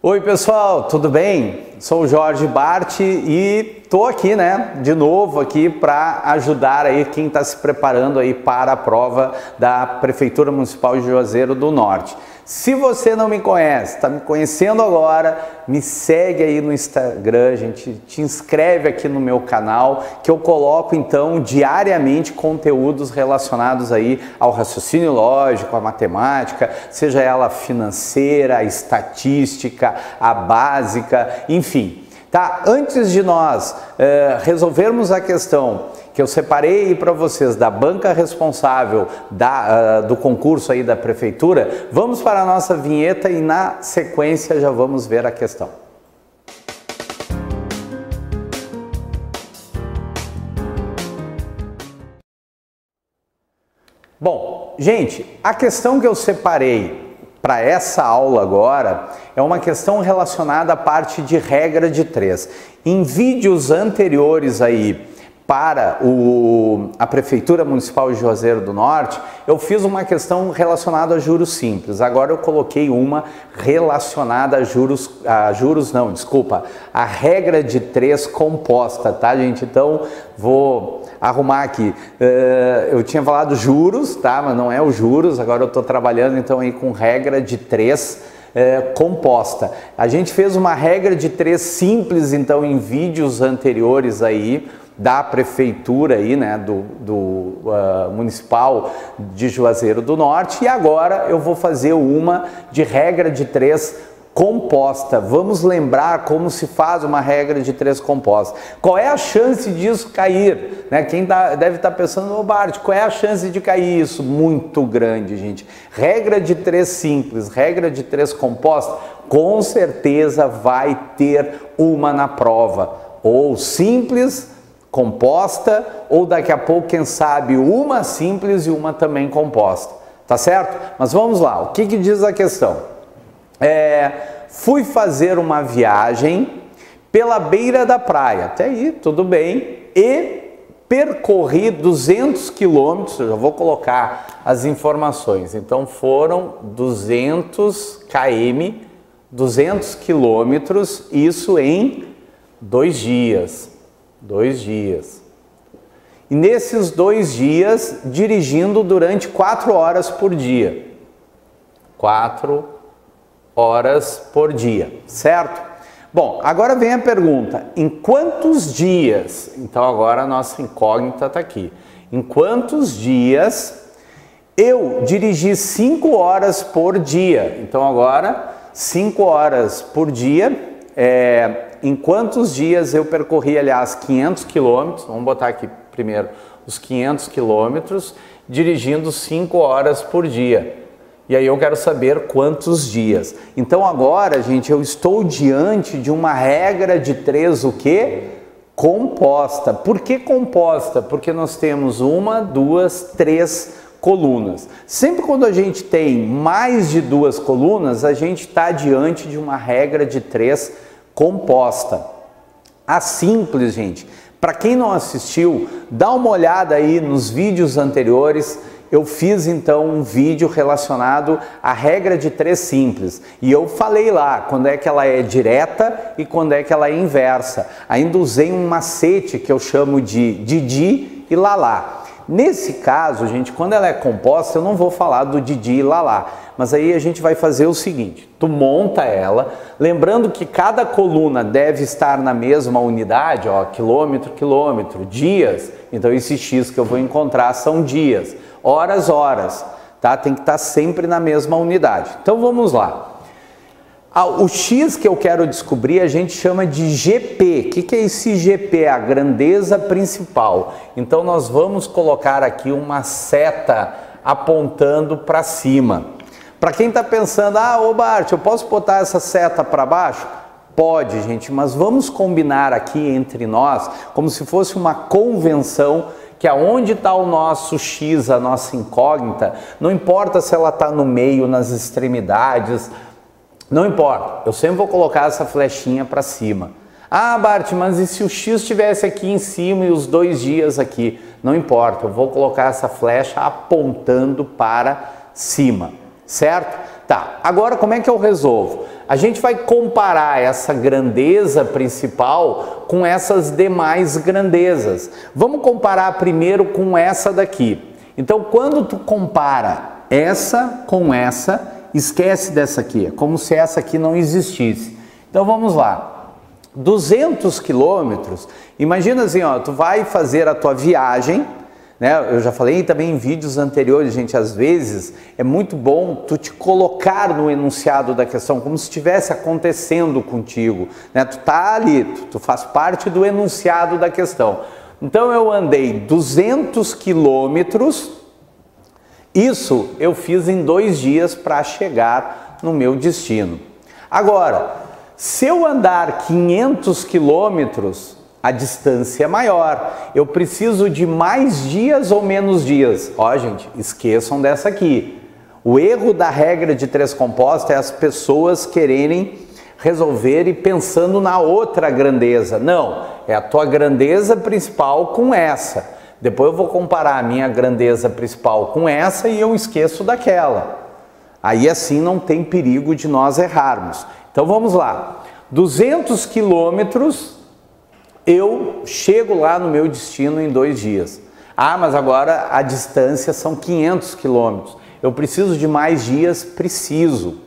Oi pessoal, tudo bem? Sou o Jorge Bart e tô aqui, de novo aqui para ajudar aí quem está se preparando aí para a prova da Prefeitura Municipal de Juazeiro do Norte. Se você não me conhece, está me conhecendo agora, me segue aí no Instagram, gente, te inscreve aqui no meu canal, que eu coloco então diariamente conteúdos relacionados aí ao raciocínio lógico, à matemática, seja ela financeira, a estatística, a básica, enfim. Tá? Antes de nós resolvermos a questão que eu separei para vocês da banca responsável do concurso aí da prefeitura, vamos para a nossa vinheta e na sequência já vamos ver a questão. Bom, gente, a questão que eu separei para essa aula agora é uma questão relacionada à parte de regra de 3. Em vídeos anteriores aí para a Prefeitura Municipal de Juazeiro do Norte, eu fiz uma questão relacionada a juros simples. Agora eu coloquei uma relacionada a regra de 3 composta, tá, gente? Então, vou arrumar aqui. Eu tinha falado juros, tá? Mas não é o juros, agora eu estou trabalhando então aí com regra de 3 composta. A gente fez uma regra de 3 simples, então, em vídeos anteriores aí, da prefeitura aí, municipal de Juazeiro do Norte, e agora eu vou fazer uma de regra de 3 composta. Vamos lembrar como se faz uma regra de 3 composta. Qual é a chance disso cair? Quem deve estar pensando, ô Bart, qual é a chance de cair isso? Muito grande, gente. Regra de 3 simples, regra de 3 composta, com certeza vai ter uma na prova, ou simples, composta, ou daqui a pouco, quem sabe, uma simples e uma também composta, tá certo? Mas vamos lá, o que diz a questão? Fui fazer uma viagem pela beira da praia, até aí tudo bem, e percorri 200 quilômetros, eu já vou colocar as informações, então foram 200 km, 200 quilômetros, isso em 2 dias. 2 dias. E nesses 2 dias, dirigindo durante 4 horas por dia. 4 horas por dia, certo? Bom, agora vem a pergunta, em quantos dias? Então agora a nossa incógnita está aqui. Em quantos dias eu dirigi 5 horas por dia? Então agora, 5 horas por dia, em quantos dias eu percorri, aliás, 500 quilômetros, vamos botar aqui primeiro os 500 quilômetros, dirigindo 5 horas por dia. E aí eu quero saber quantos dias. Então agora, gente, eu estou diante de uma regra de 3, o quê? Composta. Por que composta? Porque nós temos 1, 2, 3 colunas. Sempre quando a gente tem mais de 2 colunas, a gente está diante de uma regra de 3 composta. A simples, gente, para quem não assistiu, dá uma olhada aí nos vídeos anteriores. Eu fiz então um vídeo relacionado à regra de 3 simples e eu falei lá quando é que ela é direta e quando é que ela é inversa. Ainda usei um macete que eu chamo de Didi e Lalá. Nesse caso, gente, quando ela é composta, eu não vou falar do Didi e Lalá, mas aí a gente vai fazer o seguinte, tu monta ela, lembrando que cada coluna deve estar na mesma unidade, ó, quilômetro, quilômetro, dias, então esse X que eu vou encontrar são dias, horas, horas, tá? Tem que estar sempre na mesma unidade. Então vamos lá. O X que eu quero descobrir a gente chama de GP. O que é esse GP? A grandeza principal. Então nós vamos colocar aqui uma seta apontando para cima. Para quem está pensando, ô Bart, eu posso botar essa seta para baixo? Pode, gente, mas vamos combinar aqui entre nós, como se fosse uma convenção, que aonde está o nosso X, a nossa incógnita, não importa se ela está no meio, nas extremidades, não importa, eu sempre vou colocar essa flechinha para cima. Ah, Bart, mas e se o X estivesse aqui em cima e os 2 dias aqui? Não importa, eu vou colocar essa flecha apontando para cima, certo? Tá, agora como é que eu resolvo? A gente vai comparar essa grandeza principal com essas demais grandezas. Vamos comparar primeiro com essa daqui. Então, quando tu compara essa com essa, esquece dessa aqui, é como se essa aqui não existisse. Então, vamos lá. 200 quilômetros, imagina assim, ó, tu vai fazer a tua viagem, né? Eu já falei também em vídeos anteriores, gente, às vezes é muito bom tu te colocar no enunciado da questão, como se estivesse acontecendo contigo, né? Tu tá ali, tu faz parte do enunciado da questão. Então eu andei 200 quilômetros, isso eu fiz em 2 dias para chegar no meu destino. Agora, se eu andar 500 quilômetros, a distância é maior. Eu preciso de mais dias ou menos dias? Ó, gente, esqueçam dessa aqui. O erro da regra de 3 composta é as pessoas quererem resolver e pensando na outra grandeza. Não, é a tua grandeza principal com essa. Depois eu vou comparar a minha grandeza principal com essa e eu esqueço daquela. Aí assim não tem perigo de nós errarmos. Então vamos lá. 200 quilômetros... eu chego lá no meu destino em 2 dias. Ah, mas agora a distância são 500 quilômetros. Eu preciso de mais dias? Preciso.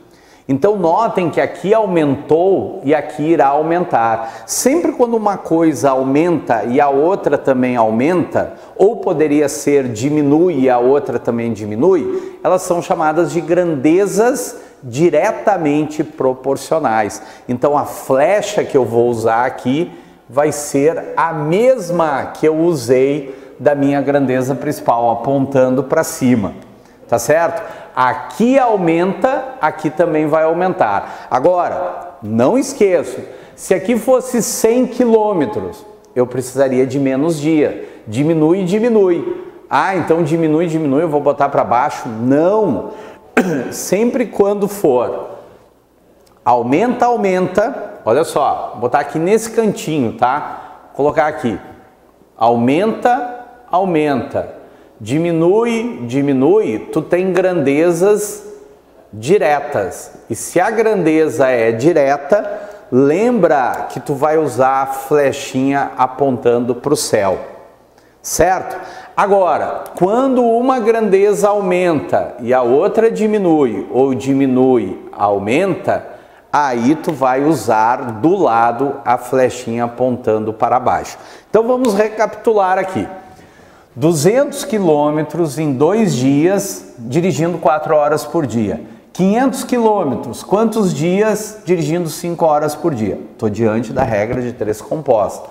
Então notem que aqui aumentou e aqui irá aumentar. Sempre quando uma coisa aumenta e a outra também aumenta, ou poderia ser diminui e a outra também diminui, elas são chamadas de grandezas diretamente proporcionais. Então a flecha que eu vou usar aqui vai ser a mesma que eu usei da minha grandeza principal, apontando para cima, tá certo? Aqui aumenta, aqui também vai aumentar. Agora, não esqueço, se aqui fosse 100 quilômetros, eu precisaria de menos dia. Diminui, diminui. Ah, então diminui, diminui, eu vou botar para baixo? Não! Sempre quando for aumenta, aumenta, olha só, vou botar aqui nesse cantinho, tá? Vou colocar aqui, aumenta, aumenta, diminui, diminui, tu tem grandezas diretas. E se a grandeza é direta, lembra que tu vai usar a flechinha apontando para o céu, certo? Agora, quando uma grandeza aumenta e a outra diminui, ou diminui, aumenta, aí tu vai usar do lado a flechinha apontando para baixo. Então vamos recapitular aqui. 200 quilômetros em 2 dias, dirigindo 4 horas por dia. 500 quilômetros, quantos dias dirigindo 5 horas por dia? Estou diante da regra de 3 composta.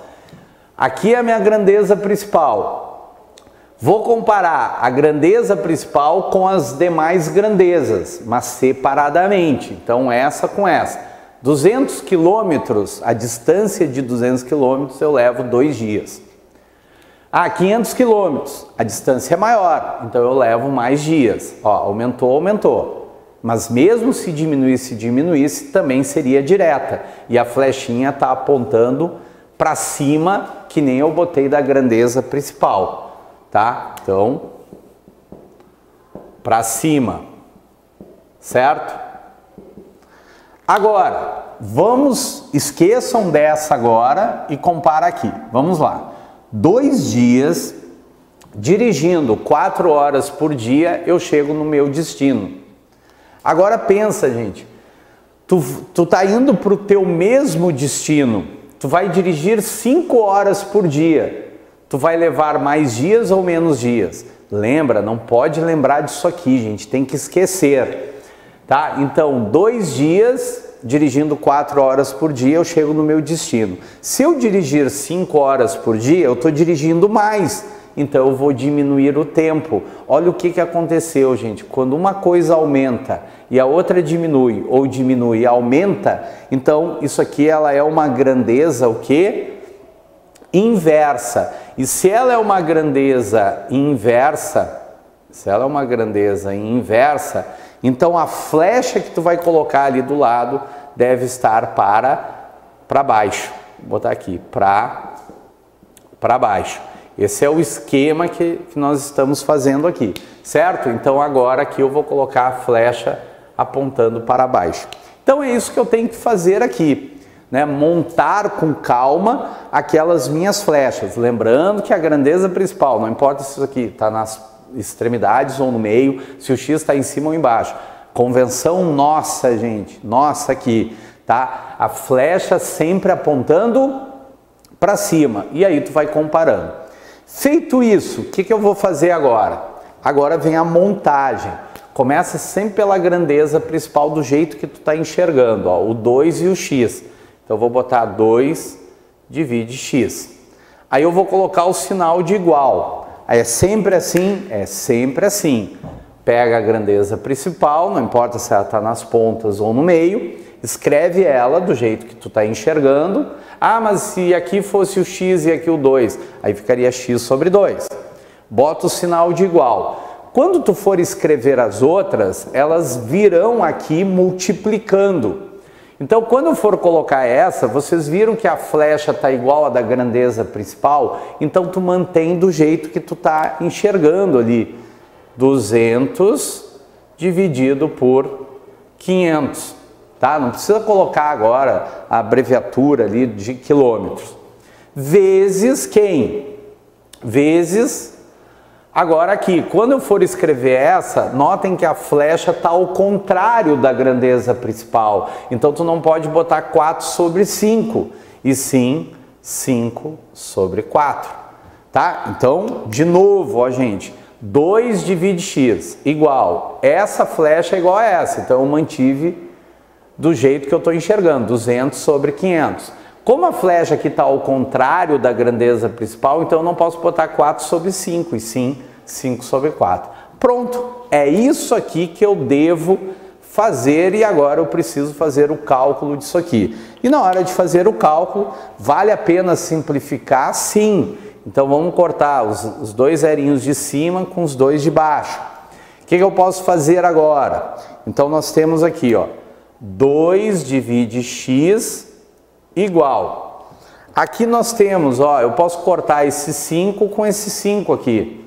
Aqui é a minha grandeza principal. Vou comparar a grandeza principal com as demais grandezas, mas separadamente. Então, essa com essa. 200 quilômetros, a distância de 200 quilômetros eu levo 2 dias. Ah, 500 quilômetros, a distância é maior, então eu levo mais dias. Ó, aumentou, aumentou. Mas mesmo se diminuísse, diminuísse, também seria direta. E a flechinha está apontando para cima, que nem eu botei da grandeza principal. Tá? Então, para cima, certo? Agora, esqueçam dessa agora e compara aqui. Vamos lá. 2 dias, dirigindo 4 horas por dia, eu chego no meu destino. Agora pensa, gente, tu tá indo para o teu mesmo destino, tu vai dirigir 5 horas por dia. Tu vai levar mais dias ou menos dias? Lembra, não pode lembrar disso aqui, gente, tem que esquecer, tá? Então, 2 dias, dirigindo 4 horas por dia, eu chego no meu destino. Se eu dirigir 5 horas por dia, eu estou dirigindo mais, então eu vou diminuir o tempo. Olha o que aconteceu, gente, quando uma coisa aumenta e a outra diminui, ou diminui e aumenta, então isso aqui ela é uma grandeza, o quê? Inversa. E se ela é uma grandeza inversa, então a flecha que tu vai colocar ali do lado deve estar para baixo. Vou botar aqui, para baixo. Esse é o esquema que nós estamos fazendo aqui, certo? Então agora aqui eu vou colocar a flecha apontando para baixo. Então é isso que eu tenho que fazer aqui, né? Montar com calma aquelas minhas flechas, lembrando que a grandeza principal, não importa se isso aqui está nas extremidades ou no meio, se o X está em cima ou embaixo. Convenção nossa, gente, nossa aqui, tá? A flecha sempre apontando para cima, e aí tu vai comparando. Feito isso, o que eu vou fazer agora? Agora vem a montagem. Começa sempre pela grandeza principal do jeito que tu está enxergando, ó, o 2 e o X. Então eu vou botar 2 divide X. Aí eu vou colocar o sinal de igual. Aí é sempre assim, é sempre assim. Pega a grandeza principal, não importa se ela está nas pontas ou no meio, escreve ela do jeito que tu está enxergando. Ah, mas se aqui fosse o X e aqui o 2, aí ficaria X sobre 2. Bota o sinal de igual. Quando tu for escrever as outras, elas virão aqui multiplicando. Então, quando eu for colocar essa, vocês viram que a flecha está igual à da grandeza principal? Então, tu mantém do jeito que tu está enxergando ali. 200 dividido por 500. Tá? Não precisa colocar agora a abreviatura ali de quilômetros. Vezes quem? Vezes... Agora aqui, quando eu for escrever essa, notem que a flecha está ao contrário da grandeza principal. Então, tu não pode botar 4 sobre 5, e sim 5 sobre 4. Tá? Então, de novo, ó gente, 2 divide x igual, essa flecha é igual a essa. Então, eu mantive do jeito que eu estou enxergando, 200 sobre 500. Como a flecha aqui está ao contrário da grandeza principal, então eu não posso botar 4 sobre 5, e sim 5 sobre 4. Pronto, é isso aqui que eu devo fazer e agora eu preciso fazer o cálculo disso aqui. E na hora de fazer o cálculo, vale a pena simplificar? Sim. Então vamos cortar os dois zerinhos de cima com os dois de baixo. O que eu posso fazer agora? Então nós temos aqui, ó, 2 divide x igual. Aqui nós temos, ó, eu posso cortar esse 5 com esse 5 aqui.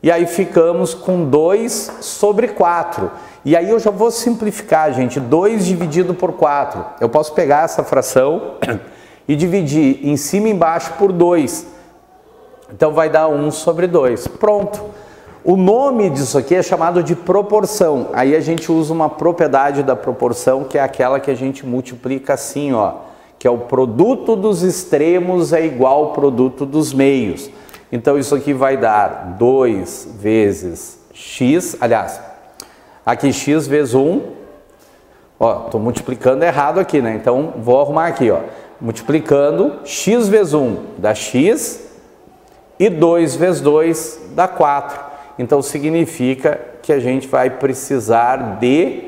E aí ficamos com 2 sobre 4. E aí eu já vou simplificar, gente. 2 dividido por 4. Eu posso pegar essa fração e dividir em cima e embaixo por 2. Então vai dar 1 sobre 2. Pronto. O nome disso aqui é chamado de proporção. Aí a gente usa uma propriedade da proporção, que é aquela que a gente multiplica assim, ó. Que é o produto dos extremos é igual ao produto dos meios. Então isso aqui vai dar 2 vezes x, aliás, aqui x vezes 1, ó, estou multiplicando errado aqui, né? Então vou arrumar aqui, ó, multiplicando x vezes 1 dá x e 2 vezes 2 dá 4. Então significa que a gente vai precisar de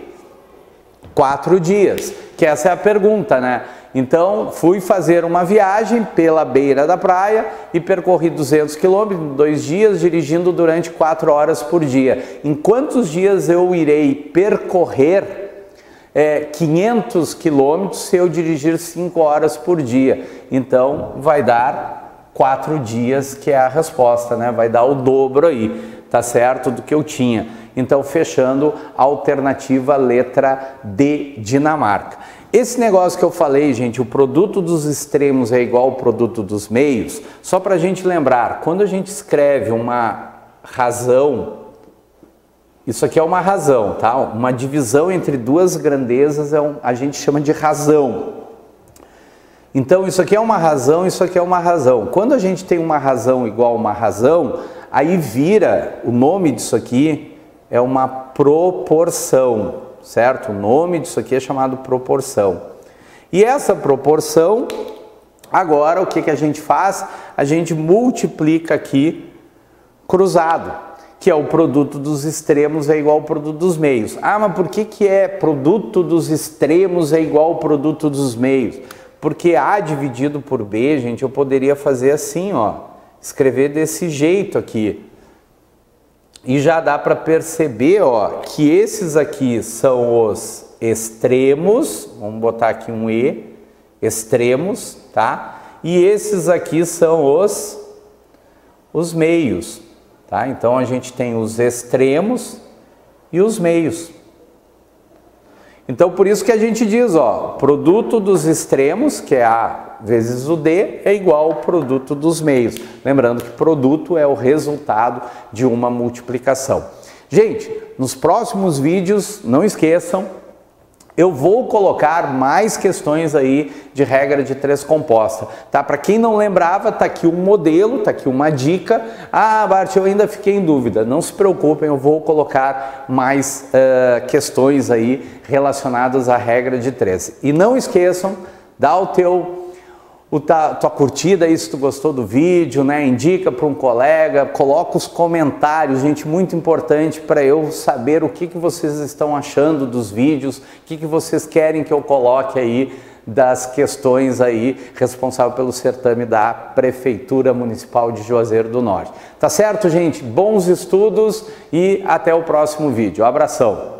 4 dias, que essa é a pergunta, né? Então, fui fazer uma viagem pela beira da praia e percorri 200 quilômetros em 2 dias, dirigindo durante 4 horas por dia. Em quantos dias eu irei percorrer 500 quilômetros se eu dirigir 5 horas por dia? Então, vai dar 4 dias, que é a resposta, né? Vai dar o dobro aí, tá certo? Do que eu tinha. Então, fechando a alternativa letra D, Dinamarca. Esse negócio que eu falei, gente, o produto dos extremos é igual ao produto dos meios, só para a gente lembrar, quando a gente escreve uma razão, isso aqui é uma razão, tá? Uma divisão entre duas grandezas a gente chama de razão. Então, isso aqui é uma razão, isso aqui é uma razão. Quando a gente tem uma razão igual a uma razão, aí vira, o nome disso aqui é uma proporção. Certo? O nome disso aqui é chamado proporção. E essa proporção, agora o que a gente faz? A gente multiplica aqui cruzado, que é o produto dos extremos é igual ao produto dos meios. Ah, mas por que é produto dos extremos é igual ao produto dos meios? Porque A dividido por B, gente, eu poderia fazer assim, ó, escrever desse jeito aqui. E já dá para perceber, ó, que esses aqui são os extremos, vamos botar aqui um E, extremos, tá? E esses aqui são os meios, tá? Então a gente tem os extremos e os meios. Então, por isso que a gente diz, ó, produto dos extremos, que é A vezes o D, é igual ao produto dos meios. Lembrando que produto é o resultado de uma multiplicação. Gente, nos próximos vídeos, não esqueçam, eu vou colocar mais questões aí de regra de 3 composta, tá? Para quem não lembrava, tá aqui um modelo, tá aqui uma dica. Ah, Bart, eu ainda fiquei em dúvida. Não se preocupem, eu vou colocar mais questões aí relacionadas à regra de 3. E não esqueçam, dá tua curtida aí se tu gostou do vídeo, né? Indica para um colega, coloca os comentários, gente, muito importante para eu saber o que vocês estão achando dos vídeos, o que vocês querem que eu coloque aí das questões aí responsável pelo certame da Prefeitura Municipal de Juazeiro do Norte. Tá certo, gente? Bons estudos e até o próximo vídeo. Abração!